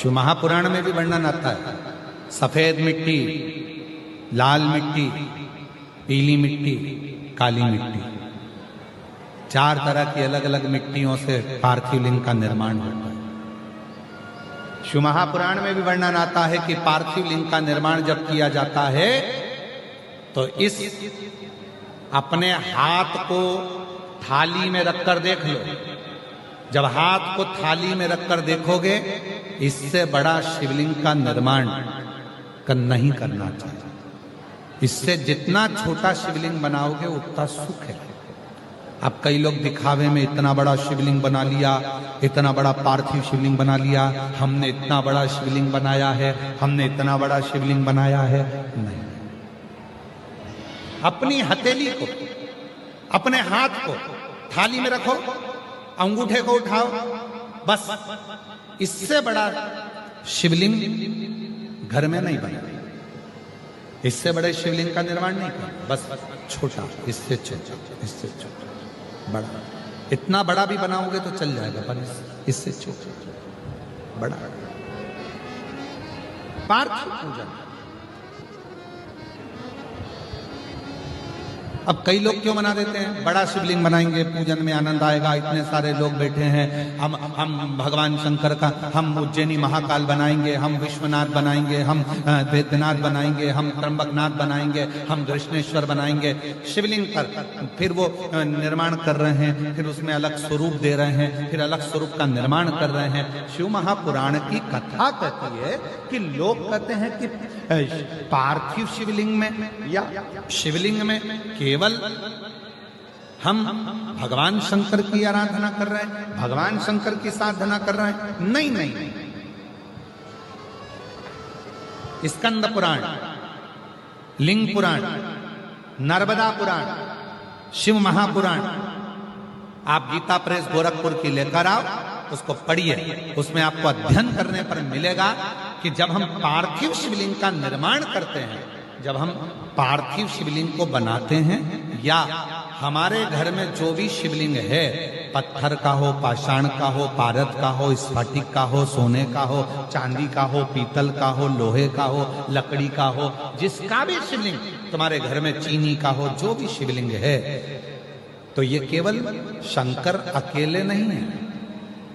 शिव महापुराण में भी वर्णन आता है, सफेद मिट्टी, लाल मिट्टी, पीली मिट्टी, काली मिट्टी, 4 तरह की अलग अलग मिट्टियों से पार्थिव लिंग का निर्माण होता है। शिव महापुराण में भी वर्णन आता है कि पार्थिव लिंग का निर्माण जब किया जाता है तो इस अपने हाथ को थाली में रखकर देख लो। जब हाथ को थाली में रखकर देखोगे, इससे बड़ा शिवलिंग का निर्माण नहीं करना चाहिए। इससे जितना छोटा शिवलिंग बनाओगे उतना सुख है। अब कई लोग दिखावे में इतना बड़ा शिवलिंग बना लिया, इतना बड़ा पार्थिव शिवलिंग बना लिया, हमने इतना बड़ा शिवलिंग बनाया है, हमने इतना बड़ा शिवलिंग बनाया है। नहीं, अपनी हथेली को, अपने हाथ को थाली में रखो, अंगूठे को उठाओ, बस। इससे बड़ा शिवलिंग घर में नहीं बना, इससे बड़े शिवलिंग का निर्माण नहीं करना, बस छोटा, इससे छोटा, इससे छोटा, बड़ा। इतना बड़ा भी बनाओगे तो चल जाएगा, पर इससे छोटा, बड़ा। पार्थिव पूजन। अब कई लोग क्यों बना देते हैं, बड़ा शिवलिंग बनाएंगे, पूजन में आनंद आएगा, इतने सारे लोग बैठे हैं, हम भगवान शंकर का, हम उज्जैनी महाकाल बनाएंगे, हम विश्वनाथ बनाएंगे, हम वैद्यनाथ बनाएंगे, हम त्र्यंबकनाथ बनाएंगे, हम कृष्णेश्वर बनाएंगे शिवलिंग पर। फिर वो निर्माण कर रहे हैं, फिर उसमें अलग स्वरूप दे रहे हैं, फिर अलग स्वरूप का निर्माण कर रहे हैं। शिव महापुराण की कथा कहती है कि लोग कहते हैं कि पार्थिव शिवलिंग में या शिवलिंग में केवल हम भगवान शंकर की आराधना कर रहे हैं, भगवान शंकर की साधना कर रहे हैं। नहीं नहीं, स्कंद पुराण, लिंग पुराण, नर्मदा पुराण, शिव महापुराण, आप गीता प्रेस गोरखपुर की लेकर आओ, उसको पढ़िए। उसमें आपको अध्ययन करने पर मिलेगा कि जब हम पार्थिव शिवलिंग का निर्माण करते हैं, जब हम पार्थिव शिवलिंग को बनाते हैं, या हमारे घर में जो भी शिवलिंग है, पत्थर का हो, पाषाण का हो, पारद का हो, स्फटिक का हो, सोने का हो, चांदी का हो, पीतल का हो, लोहे का हो, लकड़ी का हो, जिसका भी शिवलिंग तुम्हारे घर में, चीनी का हो, जो भी शिवलिंग है, तो ये केवल शंकर अकेले नहीं है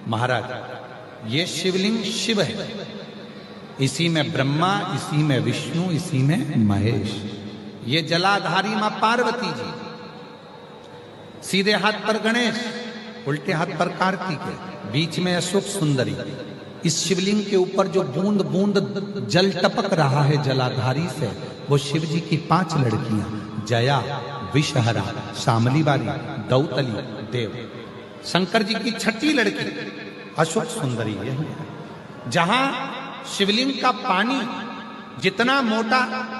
महाराज, ये शिवलिंग शिव है। इसी में ब्रह्मा, इसी में विष्णु, इसी में महेश। ये जलाधारी मां पार्वती जी, सीधे हाथ पर गणेश, उल्टे हाथ पर कार्तिक है, बीच में अशोक सुंदरी। इस शिवलिंग के ऊपर जो बूंद बूंद जल टपक रहा है जलाधारी से, वो शिव जी की 5 लड़कियां, जया, विषहरा, शामली बारी, दौतली, देव। शंकर जी की 6ठी लड़की अशोक सुंदरी है। जहां शिवलिंग का पानी जितना मोटा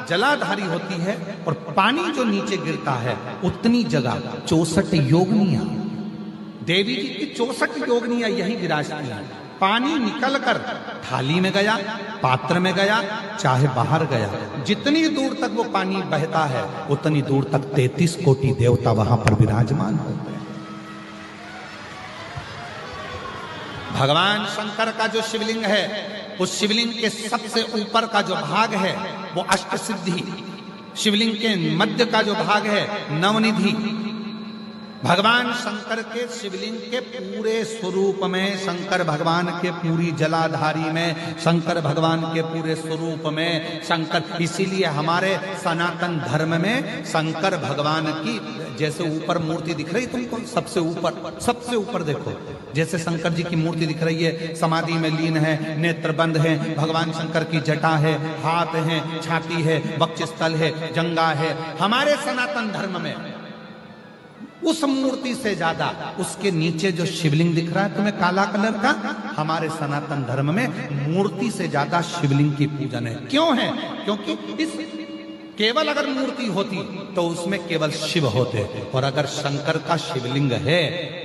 जलाधारी होती है और पानी जो नीचे गिरता है, उतनी जगह 64 योगिनियां, देवी जी की 64 योगिनियां यही विराजती हैं। पानी निकलकर थाली में गया, पात्र में गया, चाहे बाहर गया, जितनी दूर तक वो पानी बहता है, उतनी दूर तक 33 कोटि देवता वहां पर विराजमान होते हैं। भगवान शंकर का जो शिवलिंग है, उस शिवलिंग के सबसे ऊपर का जो भाग है वो अष्ट सिद्धि, शिवलिंग के मध्य का जो भाग है नवनिधि। भगवान शंकर के शिवलिंग के पूरे स्वरूप में, शंकर भगवान के पूरी जलाधारी में, शंकर भगवान के पूरे स्वरूप में शंकर, इसीलिए हमारे सनातन धर्म में शंकर भगवान की जैसे ऊपर मूर्ति दिख रही तुमको, सबसे ऊपर देखो, जैसे शंकर जी की मूर्ति दिख रही है, समाधि में लीन है, नेत्र बंद है, भगवान शंकर की जटा है, हाथ है, छाती है, वक्षस्थल है, जंगा है। हमारे सनातन धर्म में उस मूर्ति से ज्यादा उसके नीचे जो शिवलिंग दिख रहा है तुम्हें काला कलर का, हमारे सनातन धर्म में मूर्ति से ज्यादा शिवलिंग की पूजन है। क्यों है? क्योंकि इस केवल अगर मूर्ति होती तो उसमें केवल शिव होते, और अगर शंकर का शिवलिंग है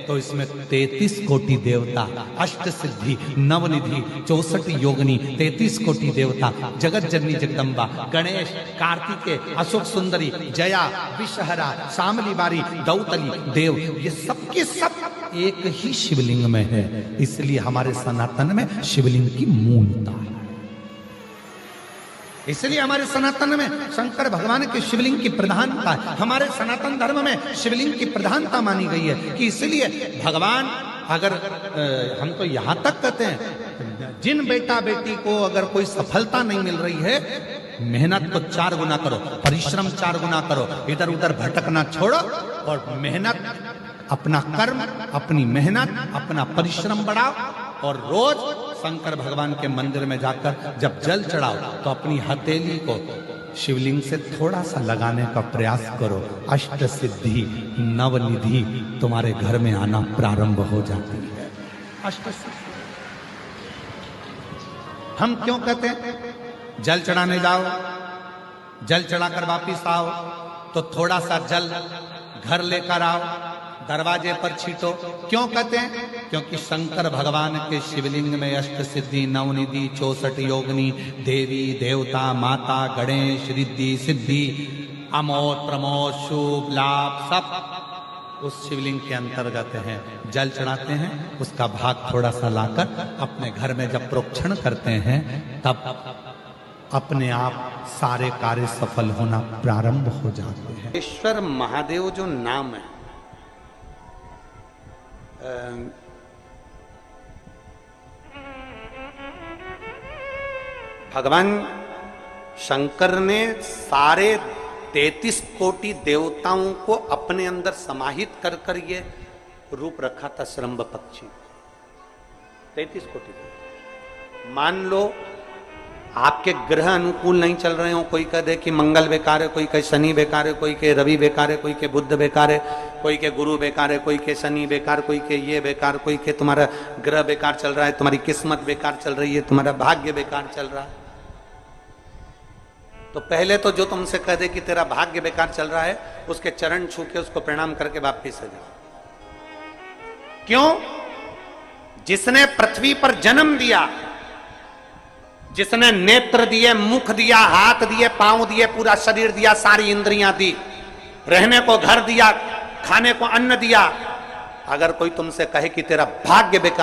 तो इसमें 33 कोटि देवता, अष्ट सिद्धि, नवनिधि, 64 योगिनी, 33 कोटि देवता, जगत जननी जगदम्बा, गणेश, कार्तिकेय, अशोक सुंदरी, जया, विषहरा, शामली बारी, दौतली, देव, ये सब के सब एक ही शिवलिंग में है। इसलिए हमारे सनातन में शिवलिंग की मूलता है। इसलिए हमारे सनातन में शंकर भगवान के शिवलिंग की प्रधानता है। हमारे सनातन धर्म में शिवलिंग की प्रधानता मानी गई है कि इसलिए भगवान, अगर हम तो यहां तक कहते हैं, जिन बेटा बेटी को अगर कोई सफलता नहीं मिल रही है, मेहनत को 4 गुना करो, परिश्रम 4 गुना करो, इधर उधर भटकना छोड़ो और मेहनत, अपना कर्म, अपनी मेहनत, अपना परिश्रम बढ़ाओ, और रोज शंकर भगवान के मंदिर में जाकर जब जल चढ़ाओ तो अपनी हथेली को शिवलिंग से थोड़ा सा लगाने का प्रयास करो। अष्ट सिद्धि, नवनिधि तुम्हारे घर में आना प्रारंभ हो जाती है। अष्ट सिद्धि हम क्यों कहते हैं? जल चढ़ाने जाओ, जल चढ़ाकर वापिस आओ तो थोड़ा सा जल घर लेकर आओ, दरवाजे पर छीटो। क्यों कहते हैं? क्योंकि शंकर भगवान के शिवलिंग में अष्ट सिद्धि, नवनिधि, 64 योगिनी, देवी देवता, माता, गणेश, रिद्धि सिद्धि, अमोद प्रमोद, शुभ लाभ सब उस शिवलिंग के अंतर्गत हैं। जल चढ़ाते हैं, उसका भाग थोड़ा सा लाकर अपने घर में जब प्रोक्षण करते हैं, तब अपने आप सारे कार्य सफल होना प्रारंभ हो जाते हैं। ईश्वर महादेव जो नाम है, भगवान शंकर ने सारे 33 कोटि देवताओं को अपने अंदर समाहित कर कर ये रूप रखा था श्रम्भ पक्षी। 33 कोटि देवता। मान लो आपके ग्रह अनुकूल नहीं चल रहे हो, कोई कह दे कि मंगल बेकार है, कोई कहे शनि बेकार है, कोई कहे रवि बेकार है, कोई के बुध बेकार है, कोई के गुरु बेकार है, कोई के शनि बेकार, कोई के ये बेकार, कोई के तुम्हारा ग्रह बेकार चल रहा है, तुम्हारी किस्मत बेकार चल रही है, तुम्हारा भाग्य बेकार चल रहा है। तो पहले तो जो तुमसे कह दे कि तेरा भाग्य बेकार चल रहा है, उसके चरण छू के उसको प्रणाम करके वापिस आ जाओ। क्यों? जिसने पृथ्वी पर जन्म दिया, जिसने नेत्र दिए, मुख दिया, हाथ दिए, पांव दिए, पूरा शरीर दिया, सारी इंद्रियां दी, रहने को घर दिया, खाने को अन्न दिया, अगर कोई तुमसे कहे कि तेरा भाग्य बेकार